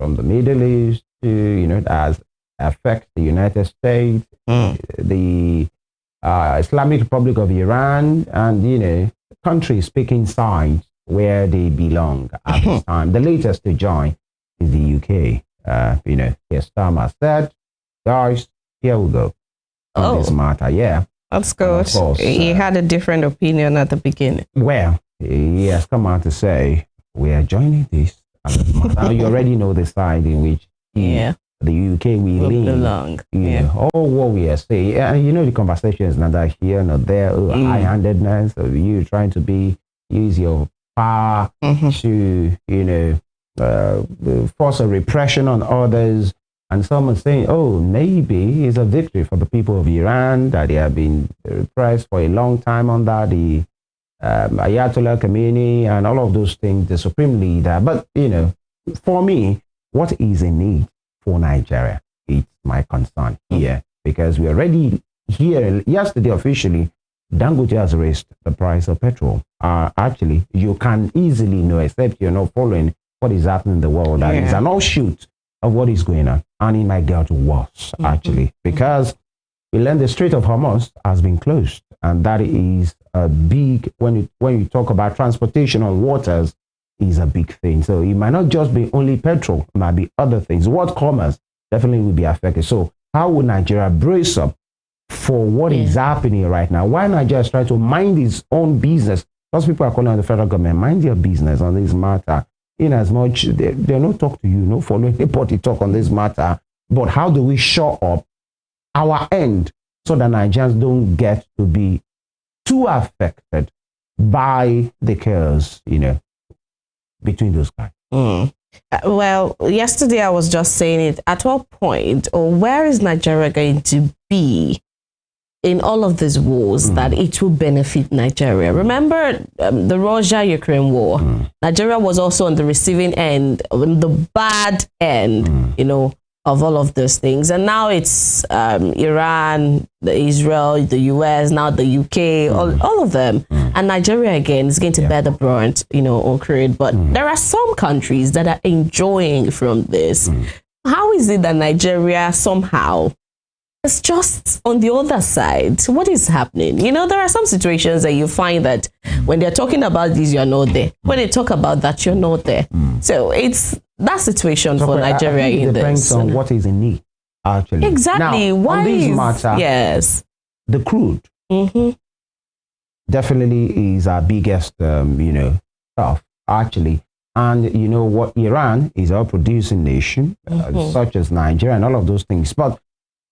from the Middle East to, that affect the United States, the Islamic Republic of Iran, and, countries picking sides where they belong at this time. The latest to join is the UK. Here Starmer said, guys, here we go on this matter. Yeah. That's good. Course, he had a different opinion at the beginning. Well, he has come out to say, we are joining this. Now you already know the side in which the UK will belong. All what we are saying. And the conversation is not that here, not there. High-handedness of you trying to use your power to, force a repression on others. And someone saying, oh, maybe it's a victory for the people of Iran, that they have been repressed for a long time under the Ayatollah Khamenei and all of those things, the supreme leader. But, for me, what is in need for Nigeria? It's my concern here, because we already here yesterday officially, Dangote has raised the price of petrol. Actually, you can easily know, except you're not following what is happening in the world. That is an offshoot of what is going on. And it might get worse, actually, because we learned the Strait of Hormuz has been closed. And that is a big, when you talk about transportation on waters, is a big thing. So it might not just be only petrol, it might be other things. World commerce definitely will be affected. So how would Nigeria brace up for what is happening right now? Why Nigeria is trying to mind its own business? Those people are calling on the federal government, mind your business on this matter. In as much, they don't talk to you, no following anybody talk on this matter. But how do we show up our end so that Nigerians don't get to be too affected by the chaos, between those guys? Well, yesterday I was just saying it. At what point, or where is Nigeria going to be in all of these wars that it will benefit Nigeria? Remember the Russia-Ukraine war? Nigeria was also on the receiving end, on the bad end, of all of those things. And now it's Iran, Israel, the US, now the UK, all of them. And Nigeria, again, is going to bear the brunt, on credit. But there are some countries that are enjoying from this. How is it that Nigeria somehow is just on the other side? What is happening? There are some situations that you find that when they're talking about this, you're not there. When they talk about that, you're not there. So it's that situation for Nigeria in this. It depends on what is in need, actually. Exactly. Now, why on this is matter, the crude definitely is our biggest, stuff, actually. And what, Iran is a producing nation, such as Nigeria and all of those things. But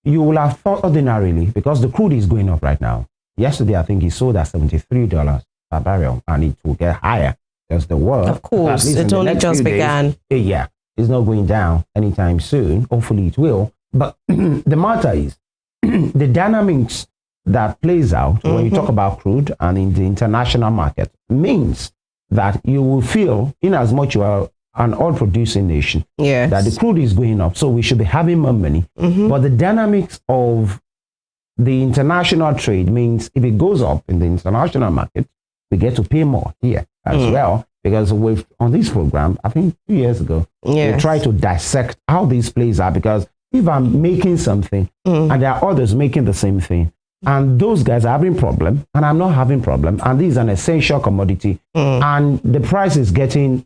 you will have thought ordinarily, because the crude is going up right now. Yesterday, I think it sold at $73 per barrel, and it will get higher. Because the world, of course, it only just began. Days, it's not going down anytime soon. Hopefully it will. But the matter is, the dynamics that plays out when you talk about crude and in the international market means that you will feel, in as much you are an oil-producing nation, that the crude is going up, so we should be having more money. But the dynamics of the international trade means if it goes up in the international market, we get to pay more here as well. Because on this program, I think 2 years ago, we tried to dissect how these plays are. Because if I'm making something and there are others making the same thing, and those guys are having problem and I'm not having problem, and this is an essential commodity, and the price is getting,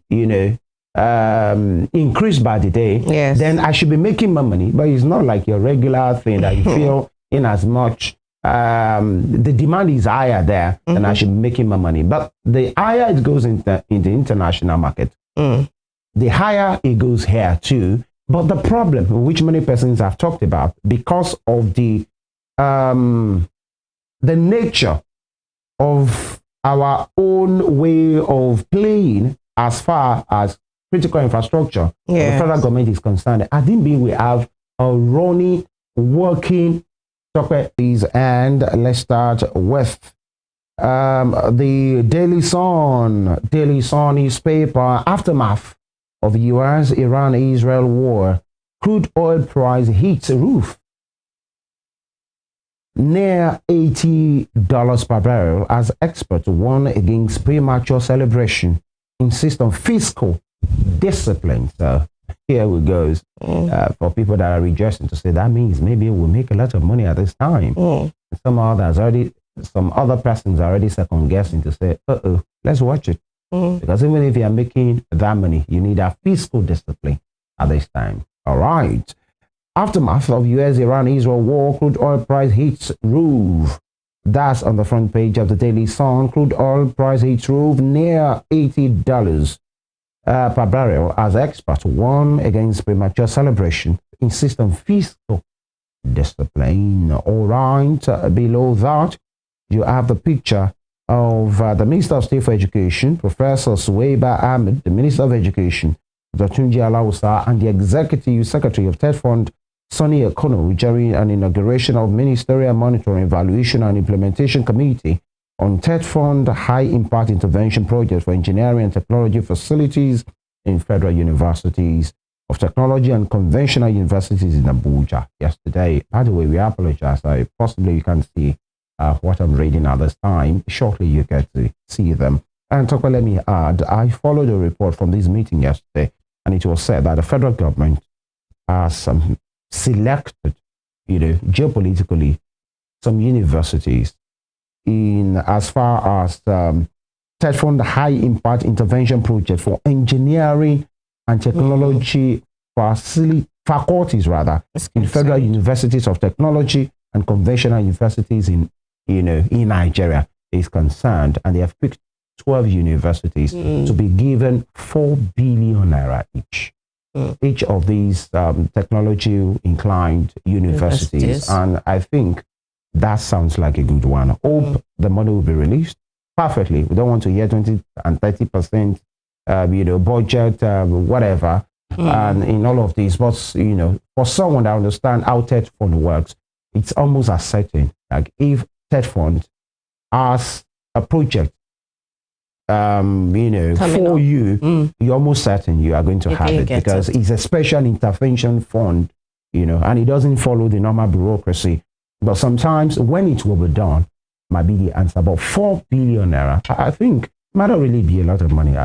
increased by the day, then I should be making more money. But it's not like your regular thing that you feel in as much the demand is higher there, then I should be making more money. But the higher it goes in the international market, the higher it goes here too. But the problem, which many persons have talked about, because of the nature of our own way of playing as far as critical infrastructure, the federal government is concerned, I think we have a running, working softwares. And let's start with the Daily Sun newspaper. Aftermath of US Iran-Israel war, crude oil price hits roof near $80 per barrel as experts warn against premature celebration, insist on fiscal discipline. So here we go. For people that are rejoicing to say that means maybe we'll make a lot of money at this time. Some other persons are already second guessing to say, let's watch it. Because even if you are making that money, you need a fiscal discipline at this time. All right. Aftermath of US-Iran-Israel war, crude oil price hits roof. That's on the front page of the Daily Sun. Crude oil price hits roof near $80 per barrel as experts warn against premature celebration, insist on fiscal discipline. All right. Below that, you have the picture of the Minister of State for Education, Professor Suwaiba Ahmed, the Minister of Education, Dr. Tunji Alausa, and the Executive Secretary of TED Fund, Sonny Ekono, during an inauguration of Ministerial Monitoring, Evaluation and Implementation Committee on TED Fund High Impact Intervention Project for Engineering and Technology Facilities in Federal Universities of Technology and Conventional Universities in Abuja yesterday. By the way, we apologize. Possibly you can't see what I'm reading at this time. Shortly, you get to see them. And let me add, I followed a report from this meeting yesterday, and it was said that the federal government has selected, geopolitically, some universities in as far as TED Fund High Impact Intervention Project for Engineering and Technology faculties, in Federal Universities of Technology and Conventional Universities in Nigeria is concerned, and they have picked 12 universities to be given 4 billion naira each. Each of these technology inclined universities, and I think that sounds like a good one. Hope the money will be released perfectly. We don't want to hear 20 and 30% budget, whatever, and in all of these. But for someone that understands how TED Fund works, it's almost as certain. Like if TED Fund has a project, for you, you're almost certain you are going to have it because it's a special intervention fund, and it doesn't follow the normal bureaucracy. But sometimes when it will be done, might be the answer. But 4 billion naira, I think, might not really be a lot of money,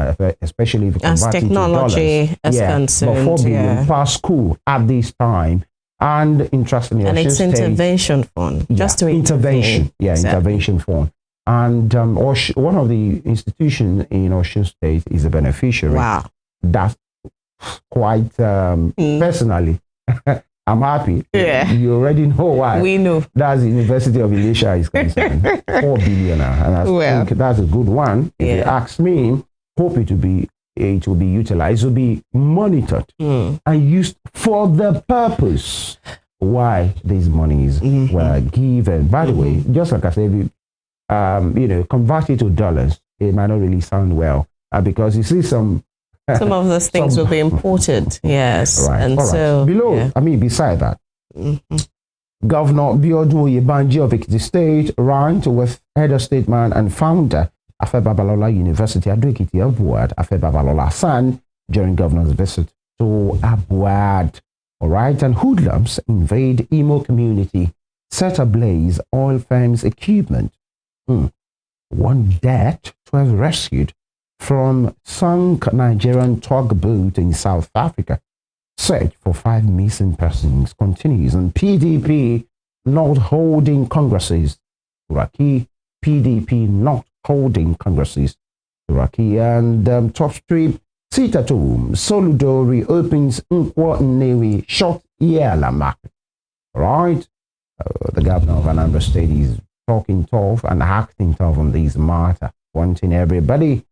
especially if you convert it to dollars. As concerned, but 4 billion per school at this time. And interestingly, and it's intervention fund, just to intervention. Intervention fund. And one of the institutions in Osun State is a beneficiary. Wow. That's quite, personally, I'm happy. Yeah. You already know why. We know. That's the University of Elisha is concerned. 4 billion. And I think that's a good one. If you ask me, hope it will be utilized, it will be monitored and used for the purpose why these monies were given. By the way, just like I said, convert it to dollars, it might not really sound well because you see some of those things will be imported. Yes. Right. And so below, beside that, Governor Biodun Oyebanji of Ekiti State ran with head of statesman and founder Afe Babalola University Ado-Ekiti Abuad, Afe Babalola son, during governor's visit to Abuad. All right, and hoodlums invade Imo community, set ablaze oil firms' equipment. One dead, 12 rescued from sunk Nigerian tugboat in South Africa. Search for 5 missing persons continues, and PDP not holding congresses. Turaki, PDP not holding congresses. Turaki, and top strip, Sitatum, Soludori opens Nkwo Nnewi short Yela market. Right? The governor of Anambra State is talking tough and acting tough on these matters, wanting everybody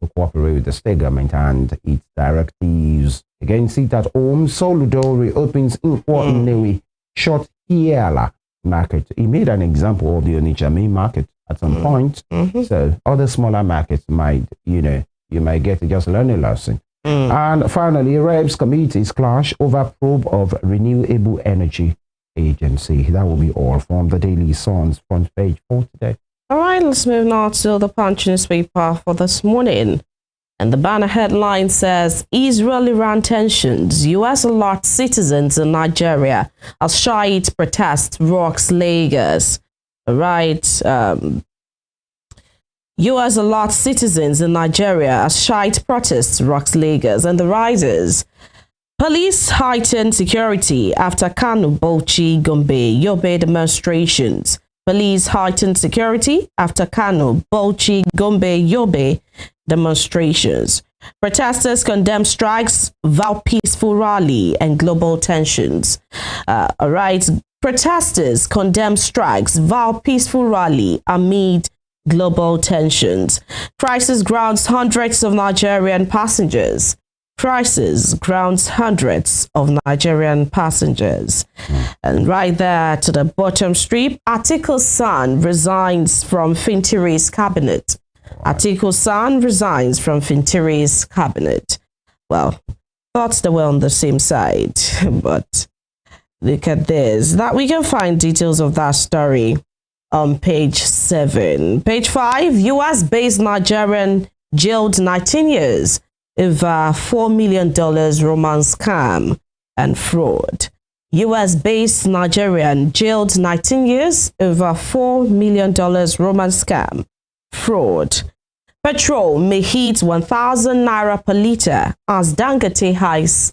to cooperate with the state government and its directives. Again, see that home, Soludori opens Nkwo Nnewi short Yela market. He made an example of the Onitsha main market at some point. So other smaller markets might, you might get to just learn a lesson. And finally, REBS committees clash over probe of renewable energy agency. That will be all from the Daily Sun's front page for today. All right, let's move now to the Punch newspaper for this morning. And the banner headline says, Israel-Iran tensions, U.S. alert citizens in Nigeria as Shiite protest rocks Lagos. All right, U.S. alert citizens in Nigeria as Shiite protests rocks Lagos, and the rioters Police heightened security after Kano, Bauchi, Gombe, Yobe demonstrations. Police heightened security after Kano, Bauchi, Gombe, Yobe demonstrations. Protesters condemn strikes, vow peaceful rally and global tensions. All right. Protesters condemn strikes, vow peaceful rally amid global tensions. Crisis grounds hundreds of Nigerian passengers. Crisis grounds hundreds of Nigerian passengers. And right there to the bottom strip, Atiku's son resigns from Fintiri's cabinet. Atiku's son resigns from Fintiri's cabinet. Well, thought they were on the same side, but look at this. That we can find details of that story on page 7. Page 5, US-based Nigerian jailed 19 years over $4 million romance scam and fraud. US-based Nigerian jailed 19 years over $4 million romance scam fraud. Petrol may hit 1,000 naira per litre as Dangote hikes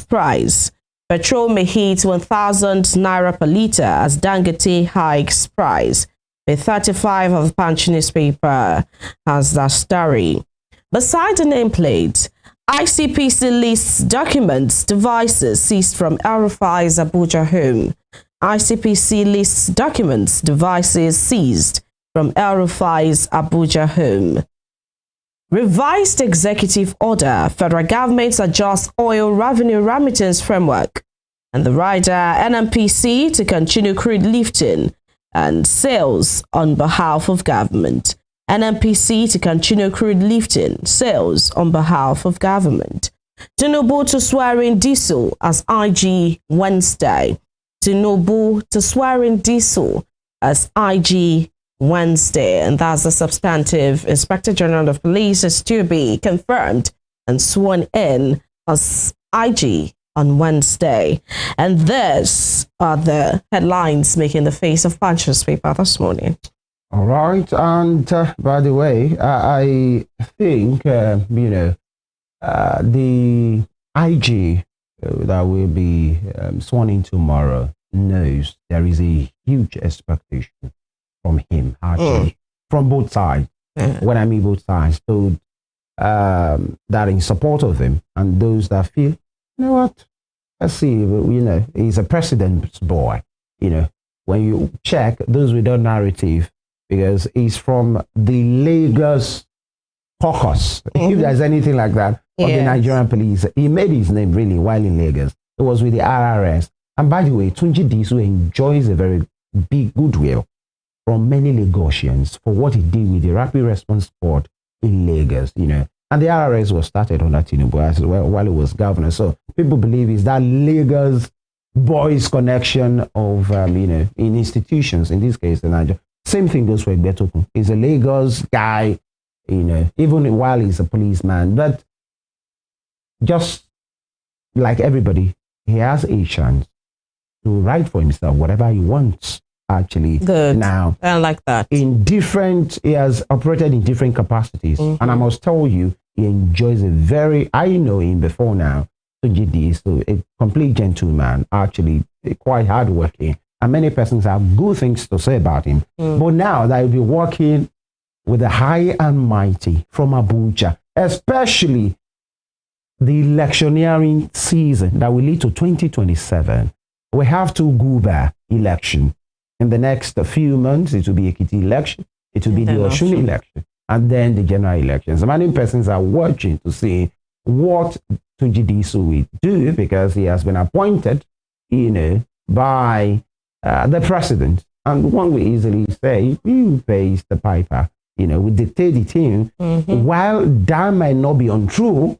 price. Petrol may hit 1,000 naira per litre as Dangote hikes price. Page 35 of the Punch newspaper has that story. Beside the nameplate, ICPC lists documents, devices seized from El-Rufai's Abuja home. ICPC lists documents, devices seized from El-Rufai's Abuja home. Revised executive order, federal government adjusts oil revenue remittance framework. And the rider NNPC to continue crude lifting and sales on behalf of government. NNPC to continue crude lifting, sales on behalf of government. Tinubu to swear in Diesel as IG Wednesday. Tinubu to swear in Diesel as IG Wednesday. And that's the substantive Inspector General of Police is to be confirmed and sworn in as IG on Wednesday. And this are the headlines making the face of Punch newspaper this morning. All right, and by the way, I think, the IG that will be sworn in tomorrow knows there is a huge expectation from him, actually, from both sides. When I mean both sides, those that are in support of him and those that feel, you know what, let's see, he's a president's boy. When you check those with that narrative, because he's from the Lagos caucus, if there's anything like that, of the Nigerian police. He made his name really while in Lagos. It was with the RRS. And by the way, Tunji Disu enjoys a very big goodwill from many Lagosians for what he did with the Rapid Response Squad in Lagos, And the RRS was started under Tinubu as well while he was governor. So people believe it's that Lagos boys connection of, in institutions, in this case, the Nigeria. Same thing goes for Igbetokun. He's a Lagos guy, even while he's a policeman. But just like everybody, he has a chance to write for himself whatever he wants, actually. Good. Now, I like that. He has operated in different capacities. And I must tell you, he enjoys I know him before now, so a complete gentleman, actually, quite hardworking. And many persons have good things to say about him. But now that he'll be working with the high and mighty from Abuja, especially the electioneering season that will lead to 2027. We have to go back election. In the next few months, it will be Ekiti election, it will be the Osun election, and then the general elections. Many persons are watching to see what Tunji Disu will do, because he has been appointed, by the president, and one will easily say he pays the piper, we dictate the team. While that might not be untrue,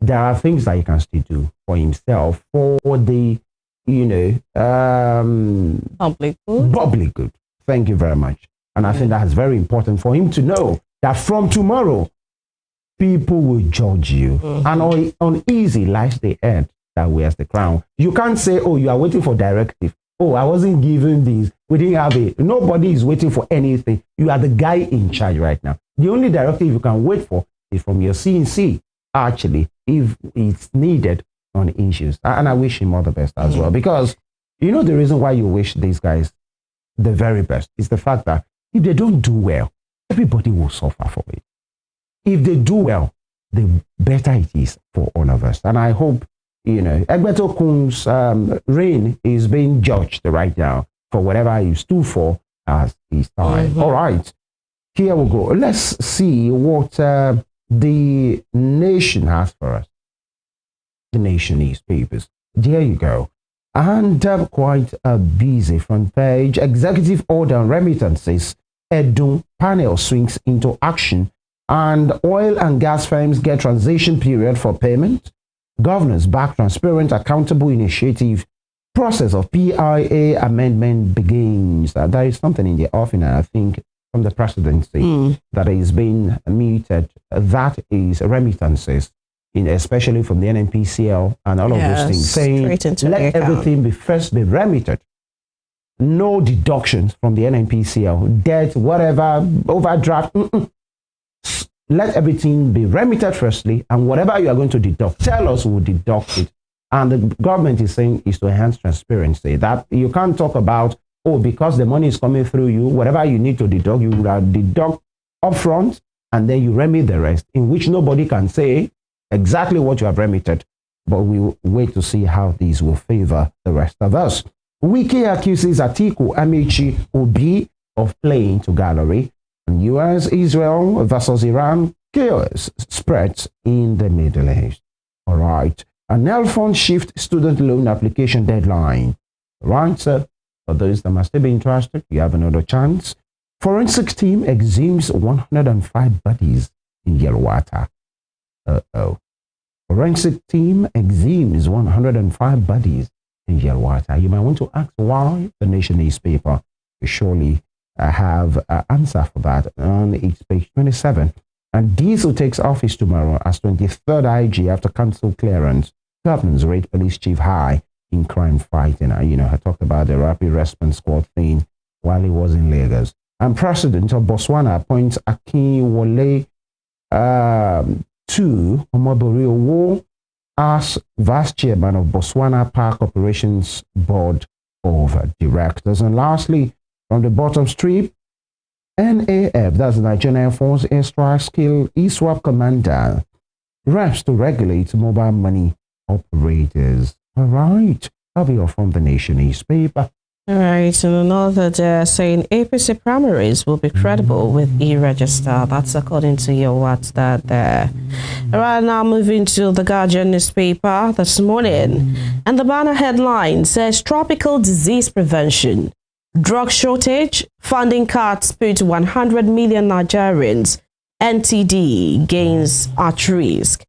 there are things that he can still do for himself for the public good. Thank you very much. And I think that is very important for him to know that from tomorrow people will judge you, and uneasy lies the head that wears the crown. You can't say, oh, you are waiting for directive. Oh, I wasn't given this. We didn't have it. Nobody is waiting for anything. You are the guy in charge right now. The only directive you can wait for is from your CNC, actually, if it's needed on issues. And I wish him all the best as well, because you know the reason why you wish these guys the very best is the fact that if they don't do well, everybody will suffer for it. If they do well, the better it is for all of us. And I hope, you know, Egbeto Kun's reign is being judged right now for whatever he stood for as his time. All right, here we go. Let's see what the nation has for us. The nation newspapers. There you go. And quite a busy front page. Executive order on remittances. Edun panel swings into action. And oil and gas firms get transition period for payment. Governors back transparent, accountable initiative. Process of PIA amendment begins. There is something in the offing, I think, from the presidency that is being muted. That is remittances, especially from the NNPCL and all of those things, saying let everything be remitted. No deductions from the NNPCL, debt, whatever, overdraft. Let everything be remitted firstly, and whatever you are going to deduct, tell us, we'll deduct it. And the government is saying is to enhance transparency. That you can't talk about, oh, because the money is coming through you, whatever you need to deduct, you will deduct upfront, and then you remit the rest, in which nobody can say exactly what you have remitted. But we will wait to see how these will favor the rest of us. Wiki accuses Atiku Amici Obi of playing to gallery. And US, Israel versus Iran, chaos spreads in the Middle East. All right. An Nelfon shift student loan application deadline. All right, so for those that must still be interested, you have another chance. Forensic team exhumes 105 bodies in Yelwata. Forensic team exhumes 105 bodies in Yelwata. You might want to ask why. The Nation newspaper will surely have an answer for that on its page 27. And Diesel takes office tomorrow as 23rd IG after council clearance. Governors rate police chief high in crime fighting. I talked about the rapid response squad thing while he was in Lagos. And President of Botswana appoints Akinwole to Omobori Owo as Vice Chairman of Botswana Park Operations Board of Directors. And lastly, from the bottom strip, NAF, that's the Nigerian Air Force Airstrike Skill ESWAP Commander, reps to regulate mobile money operators. All right, that'll be all from the Nation newspaper. All right, and another day saying APC primaries will be credible with e-register. That's according to your what's that there. All right, now moving to the Guardian newspaper this morning. And the banner headline says tropical disease prevention. Drug shortage, funding cuts put 100 million Nigerians. NTD gains at risk.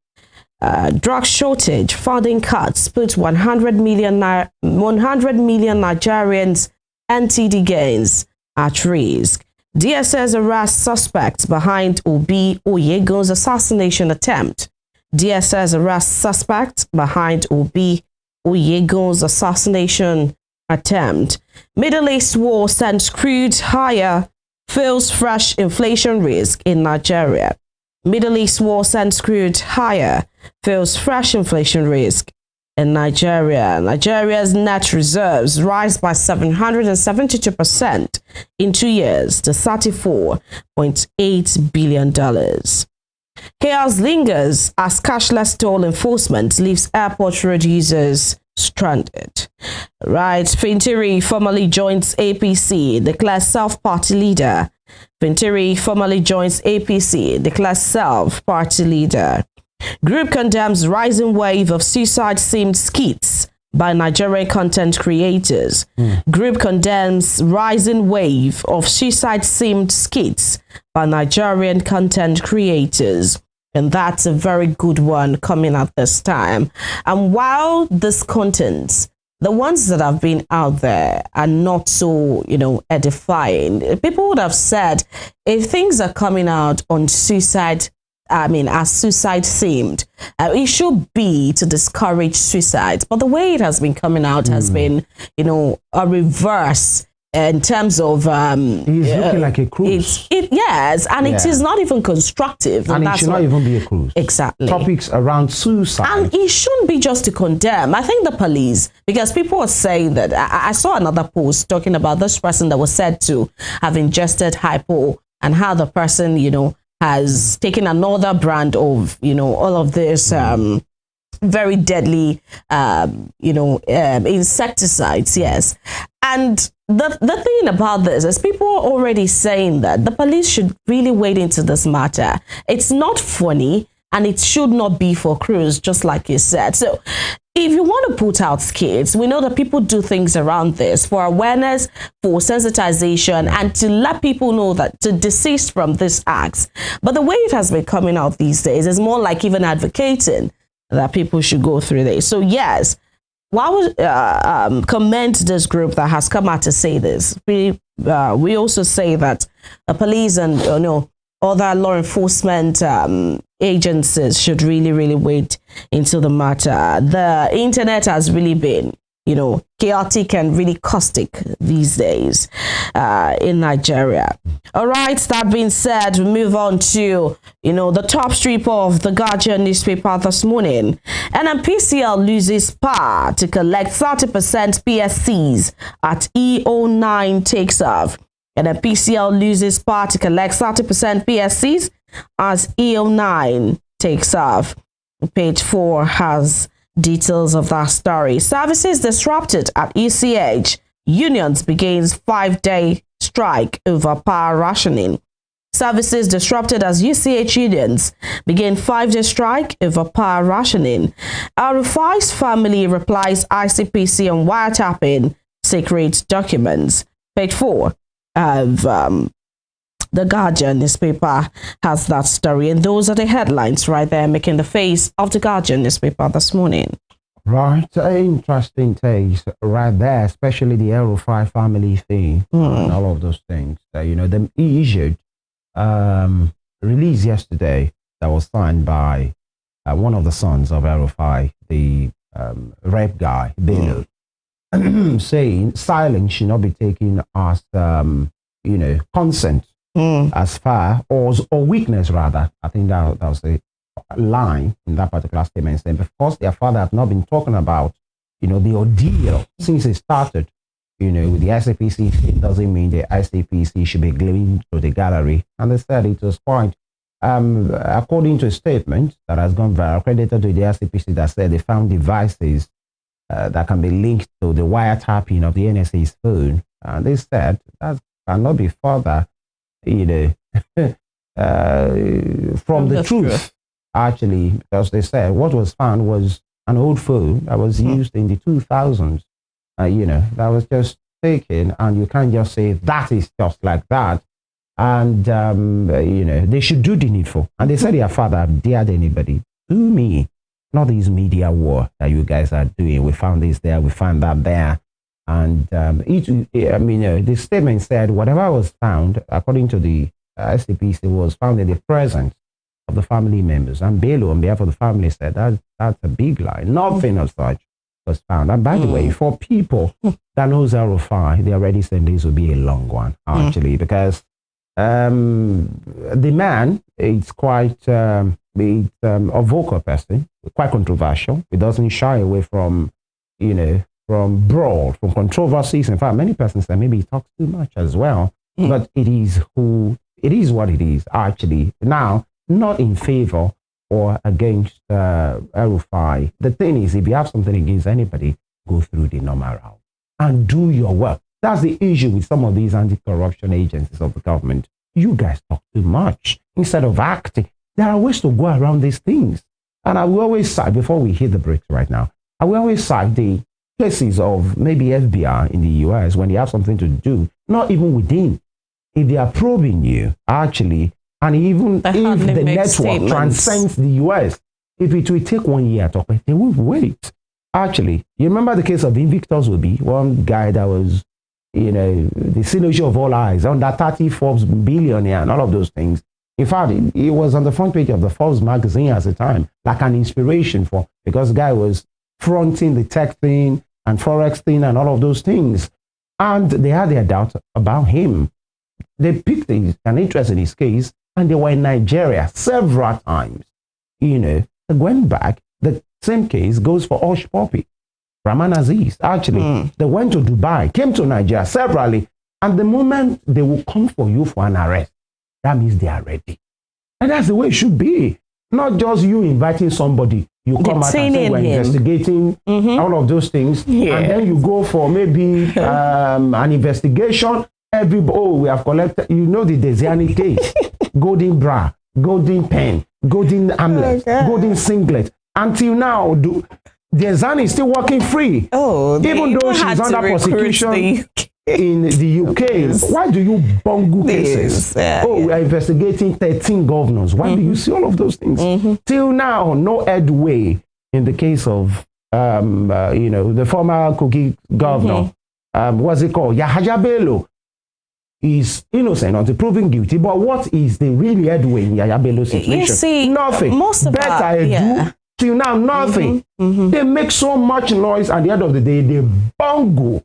Drug shortage, funding cuts put 100 million Nigerians. NTD gains at risk. DSS arrests suspects behind Obi Oyegun's assassination attempt. DSS arrests suspects behind Obi Oyegun's assassination attempt. Middle East war sends crude higher, feels fresh inflation risk in Nigeria. Middle East war sends crude higher, feels fresh inflation risk in Nigeria. Nigeria's net reserves rise by 772% in 2 years to $34.8 billion. Chaos lingers as cashless toll enforcement leaves airport road users stranded. Right, Fintiri formally joins APC, declares self-party leader. Fintiri formally joins APC, declares self-party leader. Group condemns rising wave of suicide-themed skits by Nigerian content creators. Group condemns rising wave of suicide-themed skits by Nigerian content creators. And that's a very good one coming at this time. And while this content, the ones that have been out there are not so, edifying, people would have said if things are coming out on suicide, as suicide themed, it should be to discourage suicide. But the way it has been coming out has been, a reverse in terms of he's looking like a cruise. Yes, and it is not even constructive, and it should not even be a cruise. Exactly. Topics around suicide, and it shouldn't be just to condemn. I think the police, because people are saying that I saw another post talking about this person that was said to have ingested hypo, and how the person, you know, has taken another brand of, you know, all of this very deadly insecticides. Yes. And the thing about this is people are already saying that the police should really wade into this matter. It's not funny, and it should not be for cruise, just like you said. So if you want to put out skits, we know that people do things around this for awareness, for sensitization, and to let people know that to desist from these acts. But the way it has been coming out these days is more like even advocating that people should go through this. So yes, why would commend this group that has come out to say this? We also say that the police and other law enforcement agencies should really wade into the matter. The internet has really been, chaotic and really caustic these days in Nigeria. All right, that being said, we move on to, the top strip of the Guardian newspaper this morning. NNPCL loses power to collect 30% PSCs at E09 takes off. NNPCL loses power to collect 30% PSCs as E09 takes off. Page 4 has details of that story. Services disrupted at ECH. Unions begins 5-day strike over power rationing. Services disrupted as UCH unions begin 5-day strike over power rationing. Arufai's family replies ICPC on wiretapping secret documents. Page 4 of the Guardian newspaper has that story, and those are the headlines right there making the face of the Guardian newspaper this morning. Right, interesting takes right there, especially the Arufai family thing and all of those things. Them issued release yesterday that was signed by one of the sons of Arufai, the rep guy, Bello, saying silence should not be taken as consent as far or weakness rather. I think that was the line in that particular statement, saying because their father had not been talking about the ordeal since it started with the ICPC, it doesn't mean the ICPC should be gluing to the gallery. And they said it was quite according to a statement that has gone viral credited to the ICPC that said they found devices that can be linked to the wiretapping of the NSA's phone, and they said that cannot be further from the truth, actually, because they said what was found was an old phone that was used in the 2000s, that was just taken, and you can't just say that is just like that. And, they should do the needful. And they said their father dared anybody, do me, not this media war that you guys are doing. We found this there, we found that there. And the statement said whatever was found, according to the SCPC, was found in the presence of the family members. And Bello, on behalf of the family, said that's a big lie. Nothing of such was found. And by the way, for people that knows Arufai, they already said this will be a long one, actually, because the man is quite a vocal person, quite controversial. He doesn't shy away from, from brawl, from controversies. In fact, many persons say maybe he talks too much as well. But it is what it is, actually. Now, not in favor or against Arufai. The thing is, if you have something against anybody, go through the normal route and do your work. That's the issue with some of these anti-corruption agencies of the government. You guys talk too much instead of acting. There are ways to go around these things. And I will always cite, before we hit the brakes right now, I will always cite the cases of maybe FBI in the US when they have something to do, not even within. If they are probing you, actually, and even if the network transcends the US, if it will take 1 year to operate, they will wait. Actually, you remember the case of Invictus Obi, one guy that was, the signature of all eyes, under 30 Forbes billionaire and all of those things. In fact, it was on the front page of the Forbes magazine at the time, like an inspiration because the guy was fronting the tech thing and Forex thing and all of those things. And they had their doubts about him. They picked an interest in his case, and they were in Nigeria several times. They went back. The same case goes for Osh Poppy, Rahman Aziz. Actually, they went to Dubai, came to Nigeria severally, and the moment they will come for you for an arrest, that means they are ready. And that's the way it should be. Not just you inviting somebody, you come out and say we're investigating all of those things, and then you go for maybe an investigation. We have collected, the Desiani case, golden bra, golden pen, golden amulet, golden singlet. Until now, Desiani is still working free. Even though she's under prosecution in the UK. Why do you bungle cases? We are investigating 13 governors. Why do you see all of those things? Till now, no headway in the case of, the former Kogi governor. What's it called? Yahaya Bello is innocent until proven guilty. But what is the real headway in Yahaya Bello's situation? You see, nothing. Most of that, till now, nothing. They make so much noise, and at the end of the day, they bungle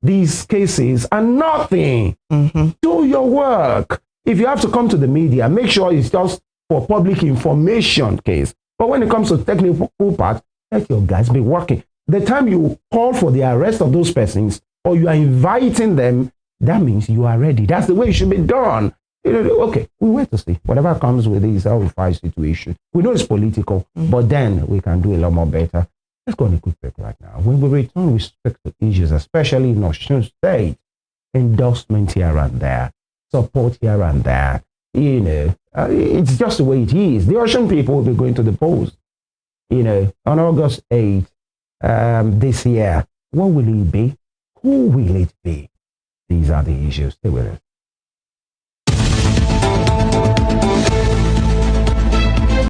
these cases and nothing. Do your work. If you have to come to the media, make sure it's just for public information case. But when it comes to technical part, let your guys be working. The time you call for the arrest of those persons or you are inviting them, that means you are ready. That's the way it should be done. Okay, we wait to see. Whatever comes with this El-Rufai situation, we know it's political, but then we can do a lot more better. Let's go on a quick break right now. When we return, we speak to issues, especially in Osun State, endorsement here and there, support here and there. It's just the way it is. The Osun people will be going to the polls, on August 8th this year. What will it be? Who will it be? These are the issues. Stay with us.